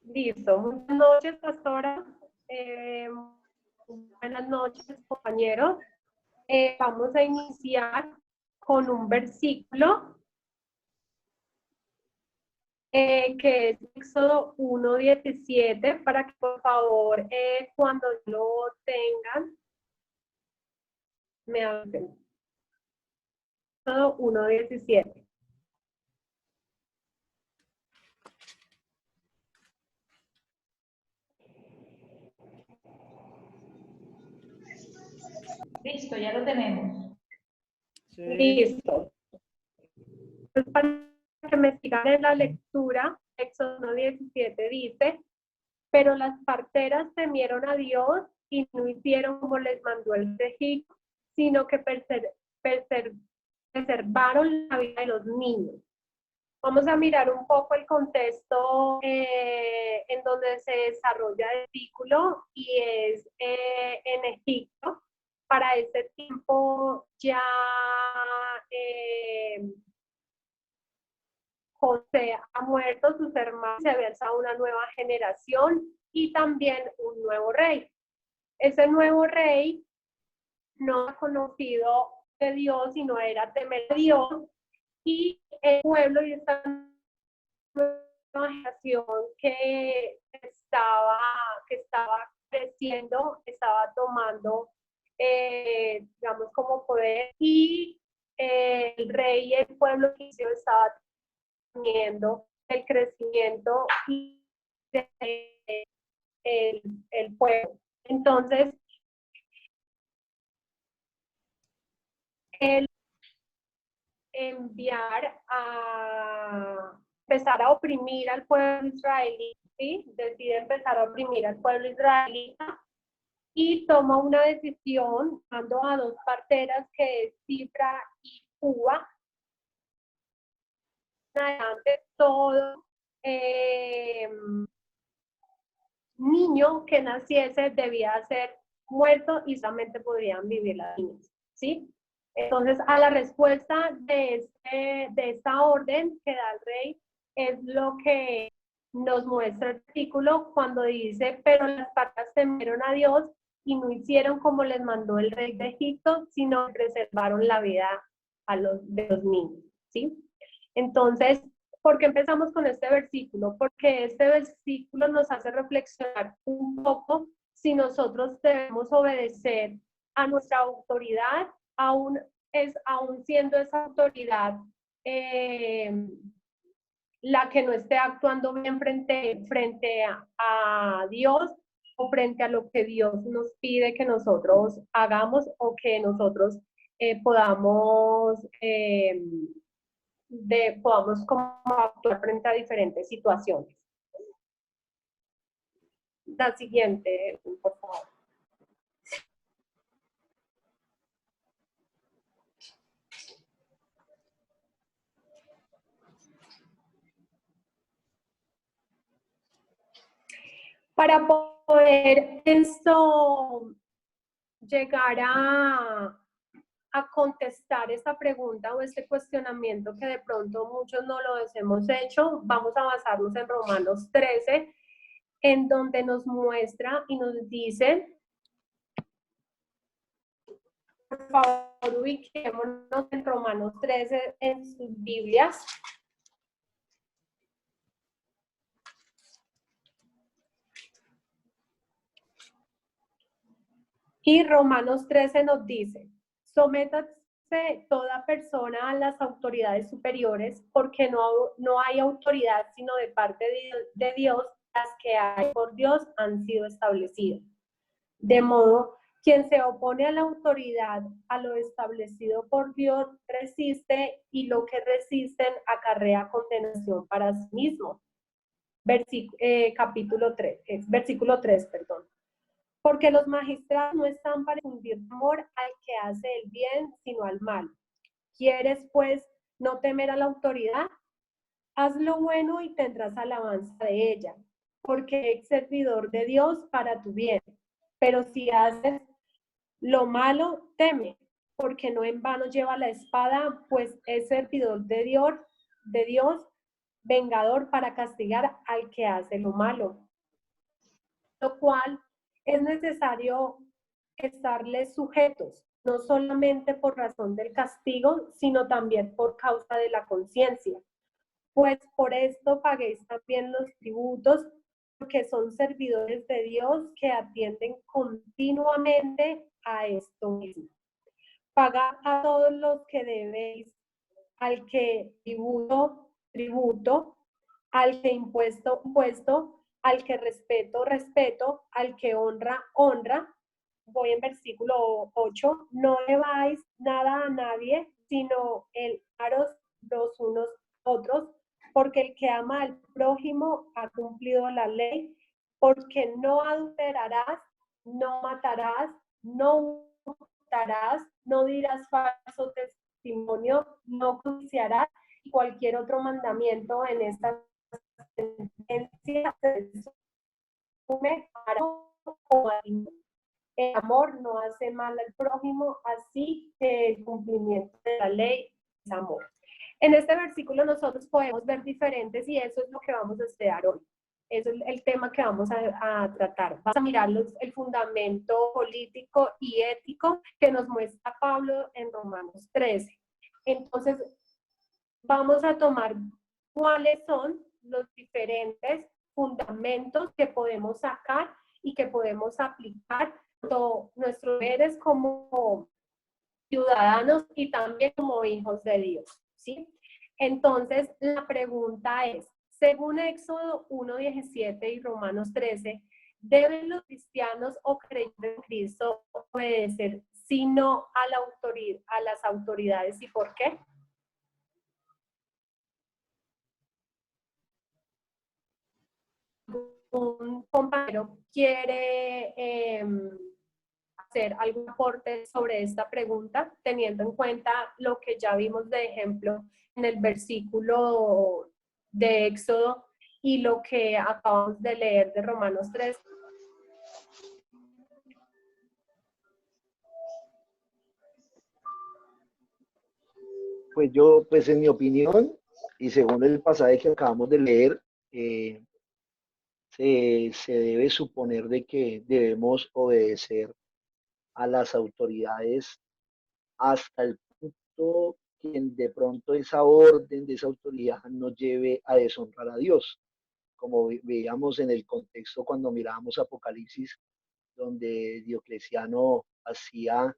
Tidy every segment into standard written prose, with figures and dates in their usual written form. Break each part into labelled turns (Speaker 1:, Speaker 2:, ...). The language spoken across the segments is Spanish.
Speaker 1: Listo. Buenas noches, pastora. Buenas noches, compañeros. Vamos a iniciar con un versículo que es Éxodo 1:17, para que por favor cuando lo tengan me avisen. Éxodo 1:17.
Speaker 2: Listo, ya lo tenemos.
Speaker 1: Sí. Listo. Pues para que me sigan en la lectura, Éxodo 1:17 dice: pero las parteras temieron a Dios y no hicieron como les mandó el de Egipto, sino que preservaron la vida de los niños. Vamos a mirar un poco el contexto en donde se desarrolla el versículo, y es en Egipto. Para ese tiempo ya José ha muerto, sus hermanos, se había alzado una nueva generación y también un nuevo rey. Ese nuevo rey no ha conocido de Dios, sino era temer a Dios, y el pueblo y esta nueva generación que estaba creciendo, estaba tomando, digamos, como poder, y el rey y el pueblo que estaba teniendo el crecimiento y el pueblo. Entonces, el enviar a empezar a oprimir al pueblo israelí, ¿sí? Decide empezar a oprimir al pueblo israelita y toma una decisión, dando a dos parteras, que es Cifra y Cuba. Adelante, todo niño que naciese debía ser muerto y solamente podrían vivir las niñas, ¿sí? Entonces, a la respuesta de esta orden que da el rey es lo que nos muestra el artículo cuando dice: pero las parteras temieron a Dios y no hicieron como les mandó el rey de Egipto, sino preservaron la vida de los niños, ¿sí? Entonces, ¿por qué empezamos con este versículo? Porque este versículo nos hace reflexionar un poco si nosotros debemos obedecer a nuestra autoridad, aún siendo esa autoridad la que no esté actuando bien frente a Dios, o frente a lo que Dios nos pide que nosotros hagamos, o que nosotros podamos como actuar frente a diferentes situaciones. La siguiente, por favor. Para poder llegar a contestar esta pregunta o este cuestionamiento que de pronto muchos no lo hemos hecho, vamos a basarnos en Romanos 13, en donde nos muestra y nos dice, por favor, ubiquémonos en Romanos 13 en sus Biblias. Y Romanos 13 nos dice: sométase toda persona a las autoridades superiores, porque no hay autoridad sino de parte de Dios, las que hay por Dios han sido establecidas. De modo, quien se opone a la autoridad, a lo establecido por Dios, resiste, y lo que resisten acarrea condenación para sí mismo. Versículo 3, perdón. Porque los magistrados no están para infundir temor al que hace el bien, sino al mal. ¿Quieres, pues, no temer a la autoridad? Haz lo bueno y tendrás alabanza de ella, porque es servidor de Dios para tu bien. Pero si haces lo malo, teme, porque no en vano lleva la espada, pues es servidor de Dios de Dios, vengador para castigar al que hace lo malo, lo cual es necesario estarles sujetos, no solamente por razón del castigo, sino también por causa de la conciencia. Pues por esto paguéis también los tributos, porque son servidores de Dios que atienden continuamente a esto mismo. Pagad a todos los que debéis, al que tributo, al que impuesto, al que respeto, al que honra. Voy en versículo 8, no debáis nada a nadie, sino el amaros los unos a otros, porque el que ama al prójimo ha cumplido la ley, porque no adulterarás, no matarás, no hurtarás, no dirás falso testimonio, no codiciarás, y cualquier otro mandamiento en esta sentencia se resume el amor no hace mal al prójimo, así que el cumplimiento de la ley es amor. En este versículo nosotros podemos ver diferentes y eso es lo que vamos a estudiar hoy. Eso es el tema que vamos a tratar. Vamos a mirar el fundamento político y ético que nos muestra Pablo en Romanos 13. Entonces, vamos a tomar cuáles son los diferentes fundamentos que podemos sacar y que podemos aplicar tanto nuestros deberes como ciudadanos y también como hijos de Dios, ¿sí? Entonces, la pregunta es, según Éxodo 1:17 y Romanos 13, ¿deben los cristianos o creyentes en Cristo obedecer sino a las autoridades y por qué? Un compañero quiere hacer algún aporte sobre esta pregunta, teniendo en cuenta lo que ya vimos de ejemplo en el versículo de Éxodo y lo que acabamos de leer de Romanos 3.
Speaker 3: Pues en mi opinión, y según el pasaje que acabamos de leer, se debe suponer de que debemos obedecer a las autoridades hasta el punto que de pronto esa orden de esa autoridad nos lleve a deshonrar a Dios, como veíamos en el contexto cuando mirábamos Apocalipsis, donde Diocleciano hacía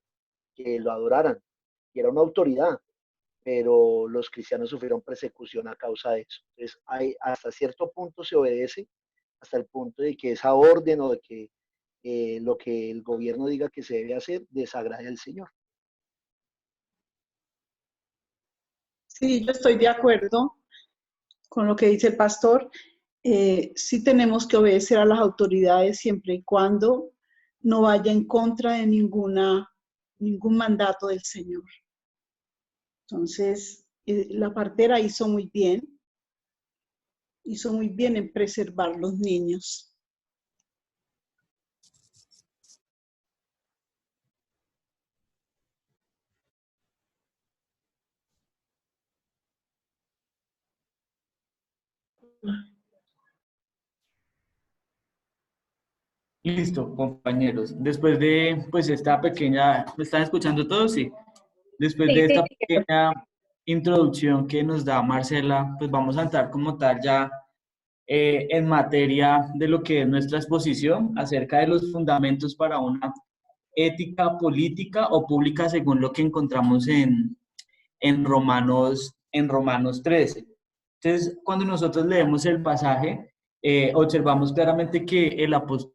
Speaker 3: que lo adoraran, y era una autoridad, pero los cristianos sufrieron persecución a causa de eso. Entonces, hasta cierto punto se obedece, hasta el punto de que esa orden o de que lo que el gobierno diga que se debe hacer desagrade al Señor.
Speaker 4: Sí, yo estoy de acuerdo con lo que dice el pastor. Sí tenemos que obedecer a las autoridades siempre y cuando no vaya en contra de ningún mandato del Señor. Entonces, la partera hizo muy bien en preservar los niños.
Speaker 5: Listo, compañeros. Después de pues esta pequeña, ¿me están escuchando todos? Sí. Después de esta pequeña introducción que nos da Marcela, pues vamos a entrar como tal ya en materia de lo que es nuestra exposición acerca de los fundamentos para una ética política o pública según lo que encontramos en Romanos 13. Entonces, cuando nosotros leemos el pasaje, observamos claramente que el apóstol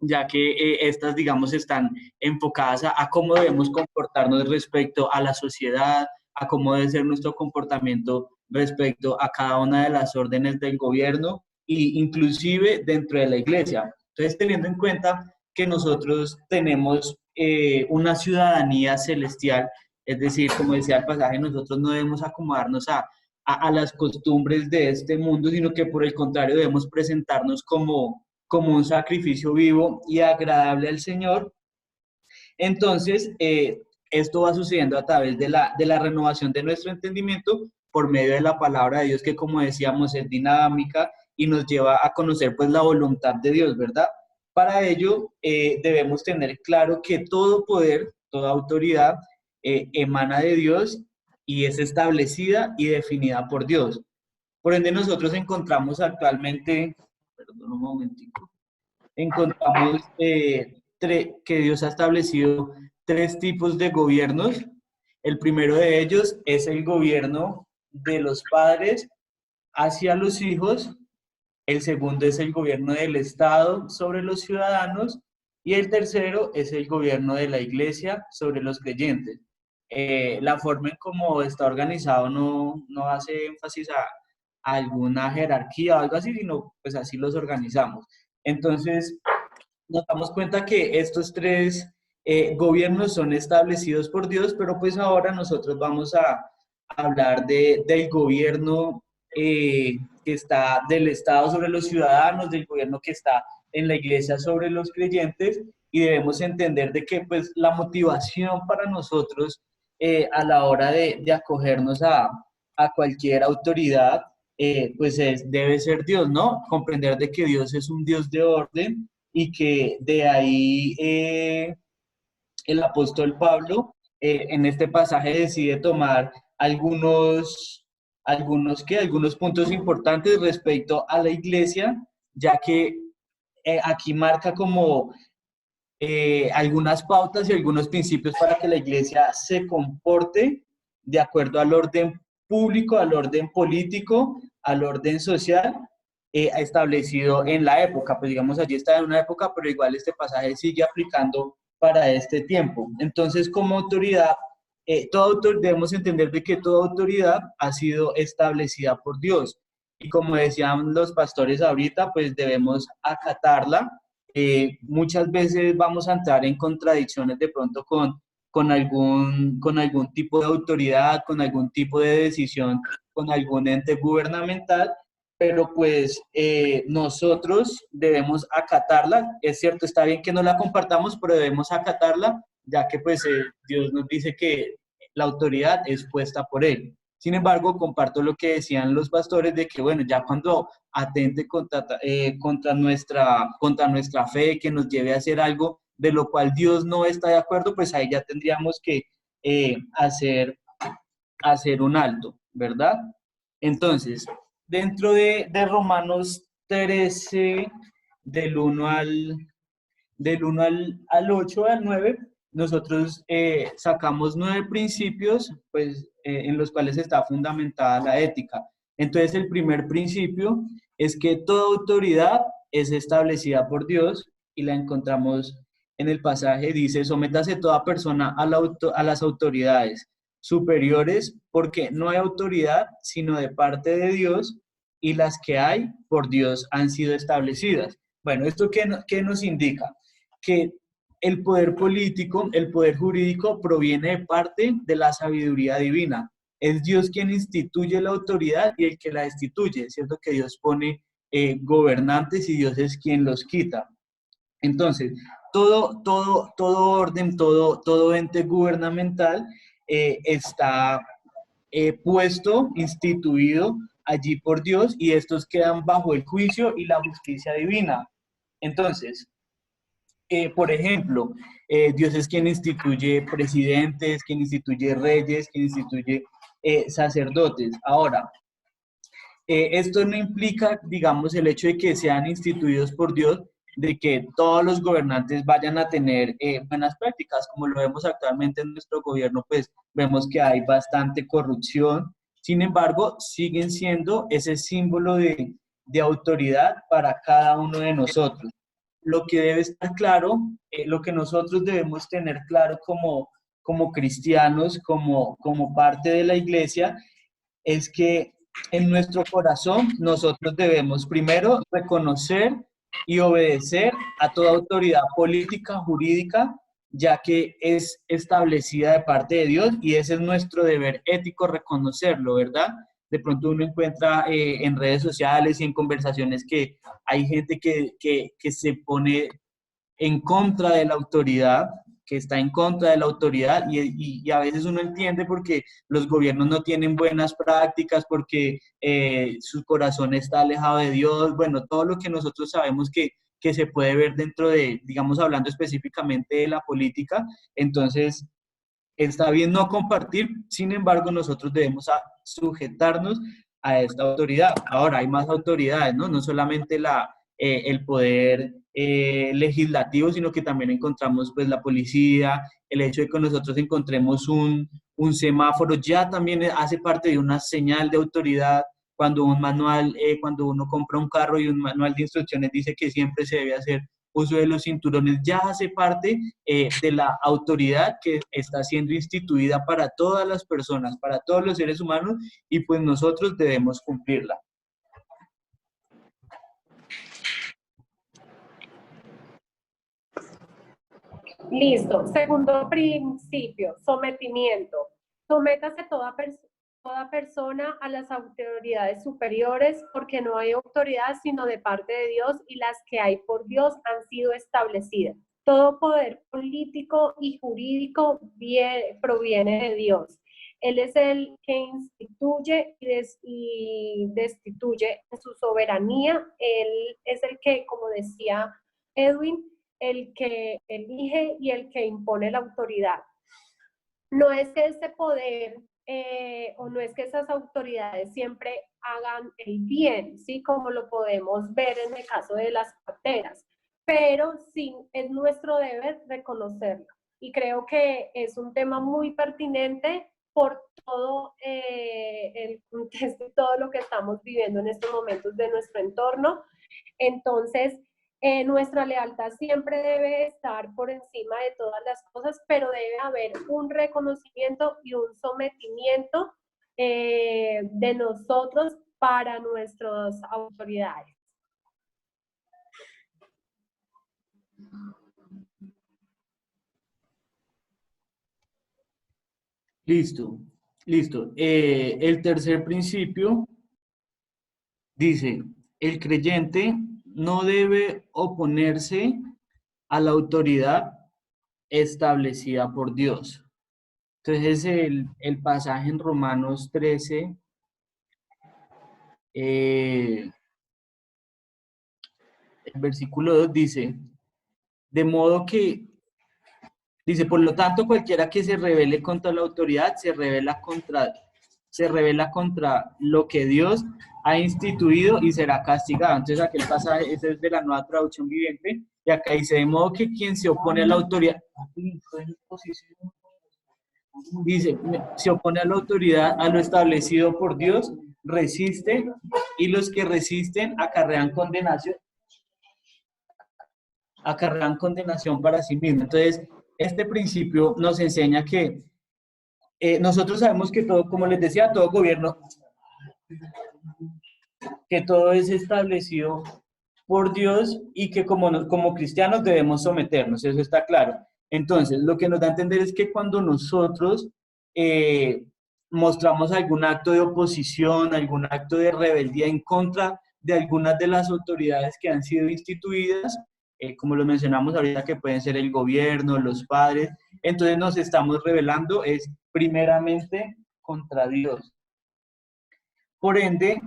Speaker 5: ya que estas, digamos, están enfocadas a cómo debemos comportarnos respecto a la sociedad, a cómo debe ser nuestro comportamiento respecto a cada una de las órdenes del gobierno e inclusive dentro de la iglesia. Entonces, teniendo en cuenta que nosotros tenemos una ciudadanía celestial, es decir, como decía el pasaje, nosotros no debemos acomodarnos a a las costumbres de este mundo, sino que por el contrario debemos presentarnos como un sacrificio vivo y agradable al Señor. Entonces, esto va sucediendo a través de la renovación de nuestro entendimiento por medio de la palabra de Dios, que como decíamos es dinámica y nos lleva a conocer pues la voluntad de Dios, ¿verdad? Para ello debemos tener claro que todo poder, toda autoridad emana de Dios y es establecida y definida por Dios. Por ende nosotros encontramos actualmente, perdón un momentico, encontramos que Dios ha establecido 3 tipos de gobiernos. El primero de ellos es el gobierno de los padres hacia los hijos. El segundo es el gobierno del Estado sobre los ciudadanos. Y el tercero es el gobierno de la iglesia sobre los creyentes. La forma en cómo está organizado no hace énfasis a alguna jerarquía o algo así, sino pues así los organizamos. Entonces, nos damos cuenta que estos 3 gobiernos son establecidos por Dios, pero pues ahora nosotros vamos a hablar del gobierno que está del Estado sobre los ciudadanos, del gobierno que está en la iglesia sobre los creyentes, y debemos entender de que pues la motivación para nosotros a la hora de acogernos a cualquier autoridad, pues debe ser Dios, ¿no? Comprender de que Dios es un Dios de orden y que de ahí el apóstol Pablo en este pasaje decide tomar algunos puntos importantes respecto a la iglesia, ya que aquí marca como algunas pautas y algunos principios para que la iglesia se comporte de acuerdo al orden público, al orden político, al orden social establecido en la época. Pues digamos, allí está en una época, pero igual este pasaje sigue aplicando para este tiempo. Entonces, como autoridad, debemos entender de que toda autoridad ha sido establecida por Dios. Y como decían los pastores ahorita, pues debemos acatarla. Muchas veces vamos a entrar en contradicciones de pronto con algún tipo de autoridad, con algún tipo de decisión, con algún ente gubernamental, pero pues nosotros debemos acatarla. Es cierto, está bien que no la compartamos, pero debemos acatarla, ya que pues Dios nos dice que la autoridad es puesta por Él. Sin embargo, comparto lo que decían los pastores de que, bueno, ya cuando atente contra nuestra fe, que nos lleve a hacer algo de lo cual Dios no está de acuerdo, pues ahí ya tendríamos que hacer un alto, ¿verdad? Entonces, dentro de Romanos 13, del 1 al 8, al 9, nosotros sacamos 9 principios pues, en los cuales está fundamentada la ética. Entonces, el primer principio es que toda autoridad es establecida por Dios y la encontramos en el pasaje, dice, sométase toda persona a las autoridades superiores, porque no hay autoridad sino de parte de Dios, y las que hay por Dios han sido establecidas. Bueno, ¿esto qué nos indica? Que el poder político, el poder jurídico proviene de parte de la sabiduría divina. Es Dios quien instituye la autoridad y el que la destituye. Es cierto que Dios pone gobernantes y Dios es quien los quita. Entonces, todo orden, todo ente gubernamental está puesto, instituido allí por Dios, y estos quedan bajo el juicio y la justicia divina. Entonces, por ejemplo, Dios es quien instituye presidentes, quien instituye reyes, quien instituye sacerdotes. Ahora, esto no implica, digamos, el hecho de que sean instituidos por Dios, de que todos los gobernantes vayan a tener buenas prácticas, como lo vemos actualmente en nuestro gobierno, pues vemos que hay bastante corrupción. Sin embargo, siguen siendo ese símbolo de autoridad para cada uno de nosotros. Lo que debe estar claro, lo que nosotros debemos tener claro como cristianos, como parte de la iglesia, es que en nuestro corazón nosotros debemos primero reconocer y obedecer a toda autoridad política, jurídica, ya que es establecida de parte de Dios, y ese es nuestro deber ético reconocerlo, ¿verdad? de pronto uno encuentra en redes sociales y en conversaciones que hay gente que se pone en contra de la autoridad, que está en contra de la autoridad y a veces uno entiende porque los gobiernos no tienen buenas prácticas, porque su corazón está alejado de Dios, bueno, todo lo que nosotros sabemos que se puede ver dentro de, digamos, hablando específicamente de la política. Entonces está bien no compartir, sin embargo, nosotros debemos sujetarnos a esta autoridad. Ahora, hay más autoridades, ¿no? No solamente el poder legislativo, sino que también encontramos pues la policía, el hecho de que nosotros encontremos un semáforo, ya también hace parte de una señal de autoridad. Cuando un manual, cuando uno compra un carro y un manual de instrucciones dice que siempre se debe hacer uso de los cinturones, ya hace parte de la autoridad que está siendo instituida para todas las personas, para todos los seres humanos, y pues nosotros debemos cumplirla.
Speaker 1: Listo. Segundo principio, sometimiento. Sométase toda persona a las autoridades superiores, porque no hay autoridad sino de parte de Dios, y las que hay por Dios han sido establecidas. Todo poder político y jurídico proviene de Dios. Él es el que instituye y destituye en su soberanía. Él es el que, como decía Edwin, el que elige y el que impone la autoridad. No es que ese poder o no es que esas autoridades siempre hagan el bien, ¿sí? Como lo podemos ver en el caso de las parteras, pero sí es nuestro deber reconocerlo. Y creo que es un tema muy pertinente por todo el contexto y todo lo que estamos viviendo en estos momentos de nuestro entorno. Entonces, nuestra lealtad siempre debe estar por encima de todas las cosas, pero debe haber un reconocimiento y un sometimiento de nosotros para nuestras autoridades.
Speaker 5: Listo, listo. El tercer principio dice, el creyente no debe oponerse a la autoridad establecida por Dios. Entonces el pasaje en Romanos 13, el versículo 2 dice, de modo que, dice, por lo tanto, cualquiera que se rebele contra la autoridad se rebela contra lo que Dios ha instituido y será castigado. Entonces, aquel pasaje, ese es de la Nueva Traducción Viviente, y acá dice, de modo que quien se opone a la autoridad, dice, se opone a la autoridad, a lo establecido por Dios, resiste, y los que resisten acarrean condenación para sí mismos. Entonces, este principio nos enseña que nosotros sabemos que todo, como les decía, todo gobierno, que todo es establecido por Dios y que como cristianos debemos someternos, eso está claro. Entonces, lo que nos da a entender es que cuando nosotros mostramos algún acto de oposición, algún acto de rebeldía en contra de algunas de las autoridades que han sido instituidas, como lo mencionamos ahorita, que pueden ser el gobierno, los padres, entonces nos estamos rebelando es primeramente contra Dios. Por ende,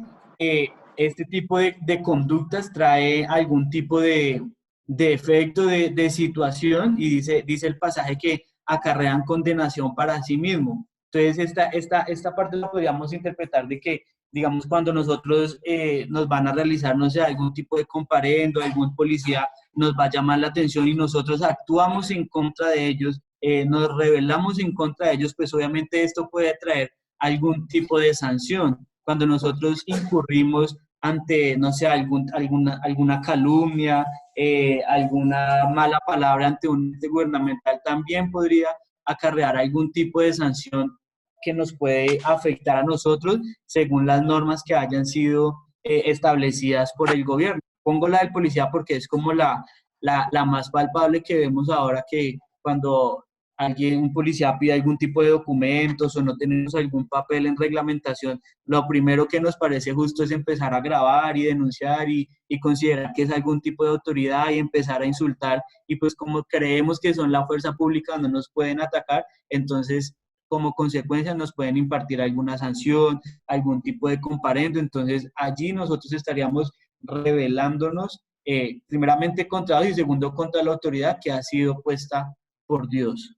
Speaker 5: este tipo de conductas trae algún tipo de efecto, de situación, y dice el pasaje que acarrean condenación para sí mismo. Entonces, esta parte la podríamos interpretar de que, digamos, cuando nosotros nos van a realizar, no sé, algún tipo de comparendo, algún policía nos va a llamar la atención y nosotros actuamos en contra de ellos, nos rebelamos en contra de ellos, pues obviamente esto puede traer algún tipo de sanción. Cuando nosotros incurrimos ante, no sé, alguna calumnia, alguna mala palabra ante un ente gubernamental, también podría acarrear algún tipo de sanción que nos puede afectar a nosotros según las normas que hayan sido establecidas por el gobierno. Pongo la del policía porque es como la más palpable que vemos ahora, que cuando un policía pide algún tipo de documentos o no tenemos algún papel en reglamentación, lo primero que nos parece justo es empezar a grabar y denunciar y considerar que es algún tipo de autoridad y empezar a insultar. Y pues como creemos que son la fuerza pública, no nos pueden atacar, entonces como consecuencia nos pueden impartir alguna sanción, algún tipo de comparendo. Entonces allí nosotros estaríamos rebelándonos primeramente contra Dios y segundo contra la autoridad que ha sido puesta por Dios.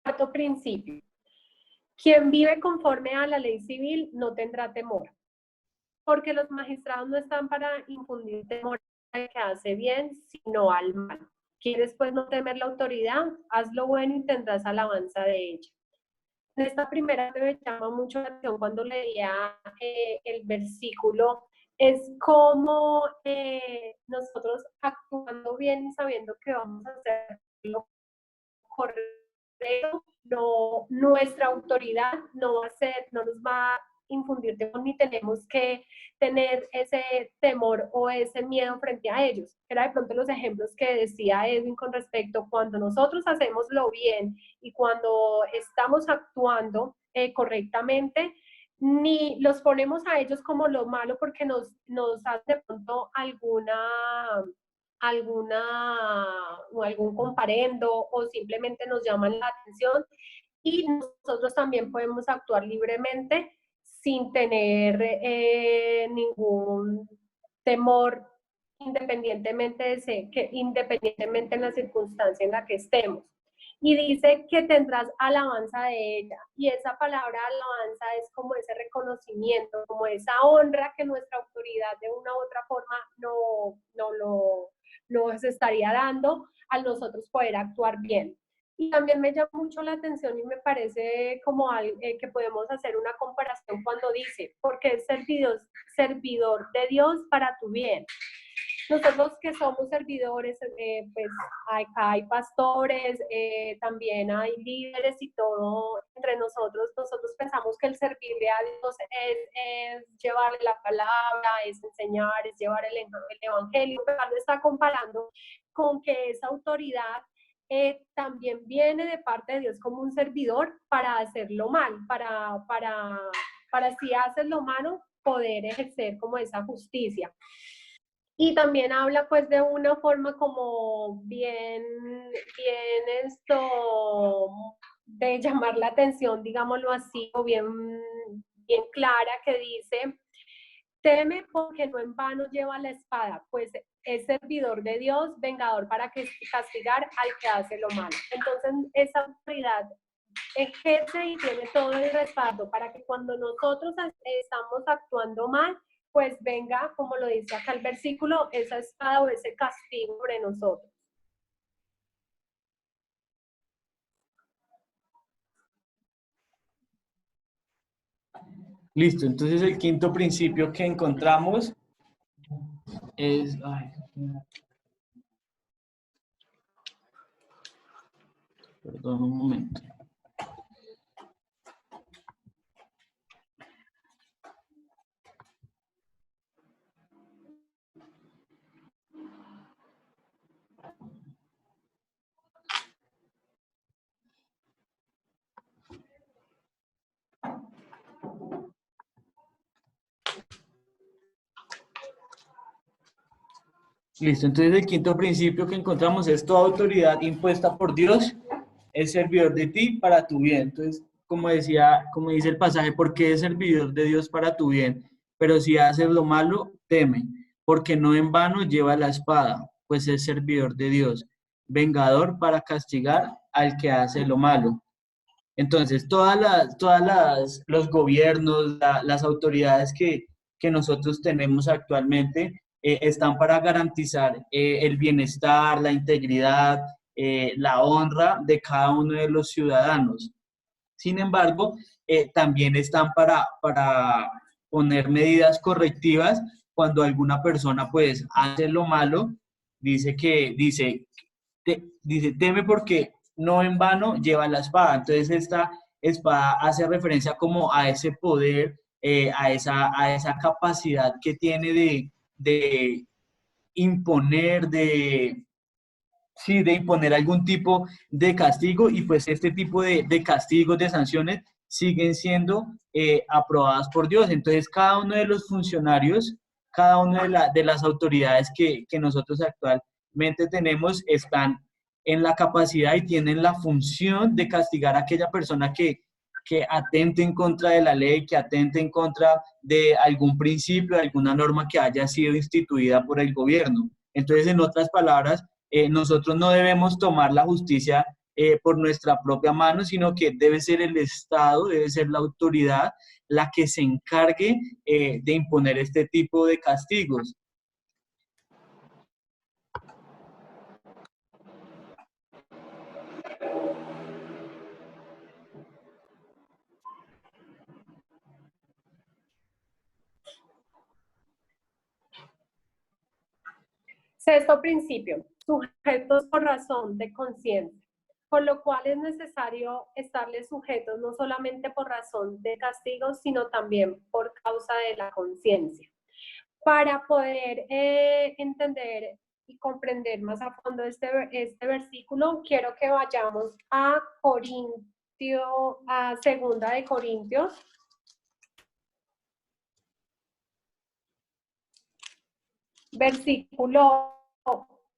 Speaker 1: Cuarto principio. Quien vive conforme a la ley civil no tendrá temor, porque los magistrados no están para infundir temor al que hace bien, sino al mal. ¿Quieres pues no temer la autoridad? Haz lo bueno y tendrás alabanza de ella. En esta primera me llama mucho la atención cuando leía el versículo, es como nosotros actuando bien y sabiendo que vamos a hacer lo correcto, no, nuestra autoridad no nos va a infundir temor, ni tenemos que tener ese temor o ese miedo frente a ellos. Era de pronto los ejemplos que decía Edwin con respecto cuando nosotros hacemos lo bien y cuando estamos actuando correctamente, ni los ponemos a ellos como lo malo porque nos hace de pronto algún comparendo o simplemente nos llaman la atención, y nosotros también podemos actuar libremente sin tener ningún temor independientemente independientemente en la circunstancia en la que estemos. Y dice que tendrás alabanza de ella. Y esa palabra alabanza es como ese reconocimiento, como esa honra que nuestra autoridad de una u otra forma nos estaría dando al nosotros poder actuar bien. Y también me llama mucho la atención y me parece como que podemos hacer una comparación cuando dice, porque es servidor de Dios para tu bien. Nosotros que somos servidores, pues acá hay pastores, también hay líderes y todo entre nosotros pensamos que el servirle a Dios es llevarle la palabra, es enseñar, es llevar el evangelio, pero no está comparando con que esa autoridad también viene de parte de Dios como un servidor para hacerlo mal, para si haces lo malo, poder ejercer como esa justicia. Y también habla pues de una forma como bien de llamar la atención, digámoslo así, o bien clara, que dice, teme porque no en vano lleva la espada, pues es servidor de Dios, vengador para castigar al que hace lo malo. Entonces esa autoridad ejerce y tiene todo el respaldo para que cuando nosotros estamos actuando mal, pues venga, como lo dice acá el versículo, esa espada o ese castigo sobre nosotros.
Speaker 5: Listo, entonces el quinto principio que encontramos es... perdón un momento. Listo, entonces el quinto principio que encontramos es toda autoridad impuesta por Dios es servidor de ti para tu bien. Entonces, como dice el pasaje, ¿por qué es servidor de Dios para tu bien? Pero si haces lo malo, teme, porque no en vano lleva la espada, pues es servidor de Dios, vengador para castigar al que hace lo malo. Entonces, los gobiernos, las autoridades que nosotros tenemos actualmente están para garantizar el bienestar, la integridad, la honra de cada uno de los ciudadanos. Sin embargo, también están para poner medidas correctivas cuando alguna persona pues hace lo malo, dice, teme porque no en vano lleva la espada. Entonces esta espada hace referencia como a ese poder, a esa capacidad que tiene imponer, sí, de imponer algún tipo de castigo, y pues este tipo de castigos, de sanciones, siguen siendo aprobadas por Dios. Entonces, cada uno de los funcionarios, cada una de las autoridades que nosotros actualmente tenemos, están en la capacidad y tienen la función de castigar a aquella persona que atente en contra de la ley, que atente en contra de algún principio, de alguna norma que haya sido instituida por el gobierno. Entonces, en otras palabras, nosotros no debemos tomar la justicia por nuestra propia mano, sino que debe ser el Estado, debe ser la autoridad la que se encargue de imponer este tipo de castigos.
Speaker 1: Sexto principio, sujetos por razón de conciencia, por lo cual es necesario estarles sujetos no solamente por razón de castigo, sino también por causa de la conciencia. Para poder entender y comprender más a fondo este versículo, quiero que vayamos a Segunda de Corintios.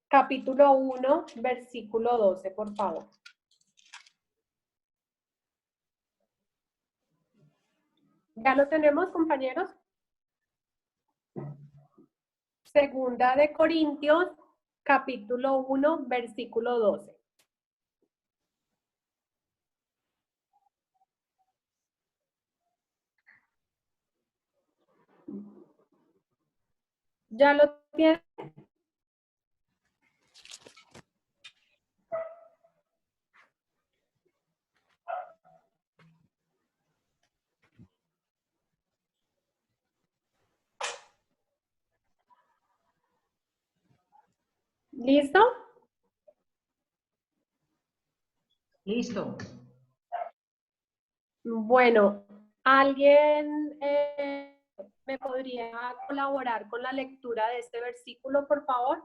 Speaker 1: Capítulo 1, versículo 12, por favor. ¿Ya lo tenemos, compañeros? Segunda de Corintios, capítulo 1, versículo 12. ¿Ya lo tienen? ¿Listo?
Speaker 2: Listo.
Speaker 1: Bueno, ¿alguien me podría colaborar con la lectura de este versículo, por favor?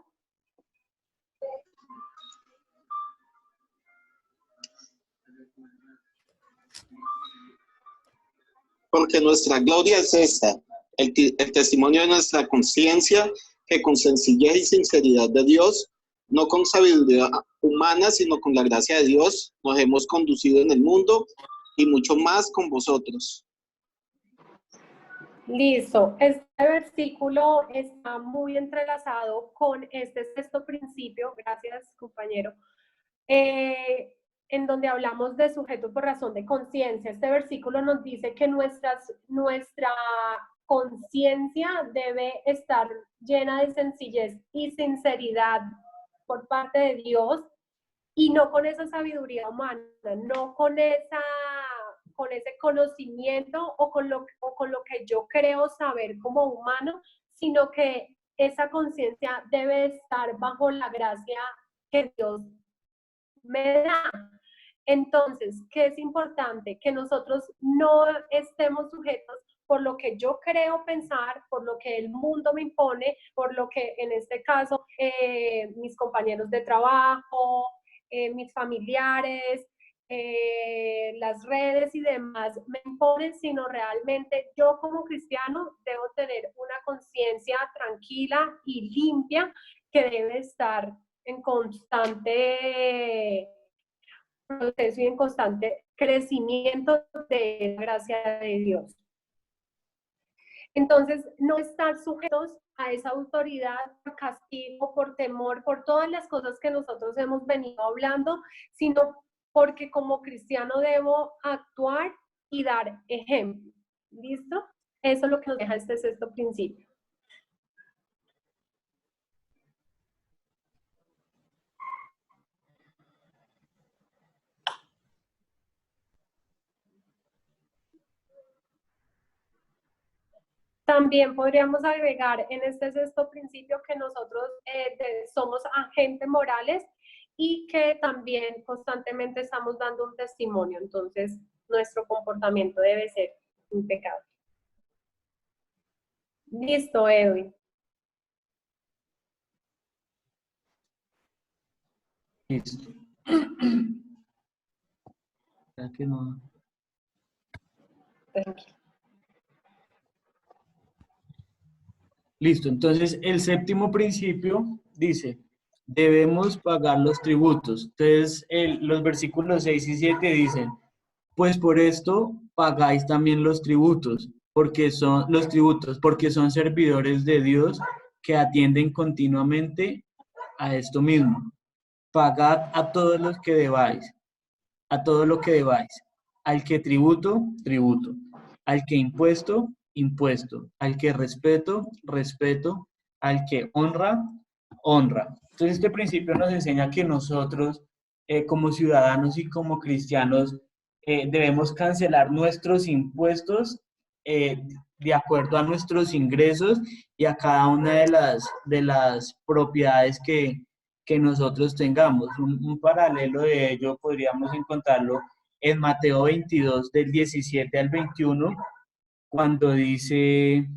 Speaker 6: Porque nuestra gloria es esta, el testimonio de nuestra conciencia, que con sencillez y sinceridad de Dios, no con sabiduría humana, sino con la gracia de Dios, nos hemos conducido en el mundo y mucho más con vosotros.
Speaker 1: Listo. Este versículo está muy entrelazado con este sexto principio, gracias compañero, en donde hablamos de sujeto por razón de conciencia. Este versículo nos dice que nuestra conciencia debe estar llena de sencillez y sinceridad por parte de Dios, y no con esa sabiduría humana, no con ese conocimiento o con lo que yo creo saber como humano, sino que esa conciencia debe estar bajo la gracia que Dios me da. Entonces, ¿qué es importante? Que nosotros no estemos sujetos por lo que yo creo pensar, por lo que el mundo me impone, por lo que en este caso mis compañeros de trabajo, mis familiares, las redes y demás me imponen, sino realmente yo como cristiano debo tener una conciencia tranquila y limpia que debe estar en constante proceso y en constante crecimiento de la gracia de Dios. Entonces, no estar sujetos a esa autoridad por castigo, por temor, por todas las cosas que nosotros hemos venido hablando, sino porque como cristiano debo actuar y dar ejemplo. ¿Listo? Eso es lo que nos deja este sexto principio. También podríamos agregar en este sexto principio que nosotros somos agentes morales y que también constantemente estamos dando un testimonio. Entonces, nuestro comportamiento debe ser impecable. Listo, Edwin.
Speaker 5: Listo. ¿Será que no?
Speaker 1: Tranquilo.
Speaker 5: Listo, entonces el séptimo principio dice, debemos pagar los tributos. Entonces los versículos 6 y 7 dicen, pues por esto pagáis también los tributos, porque son servidores de Dios que atienden continuamente a esto mismo. Pagad a todos los que debáis, a todo lo que debáis. Al que tributo, tributo. Al que impuesto, impuesto. Al que respeto, respeto. Al que honra, honra. Entonces este principio nos enseña que nosotros, como ciudadanos y como cristianos, debemos cancelar nuestros impuestos de acuerdo a nuestros ingresos y a cada una de las propiedades que nosotros tengamos. Un paralelo de ello podríamos encontrarlo en Mateo 22, del 17 al 21, cuando dice,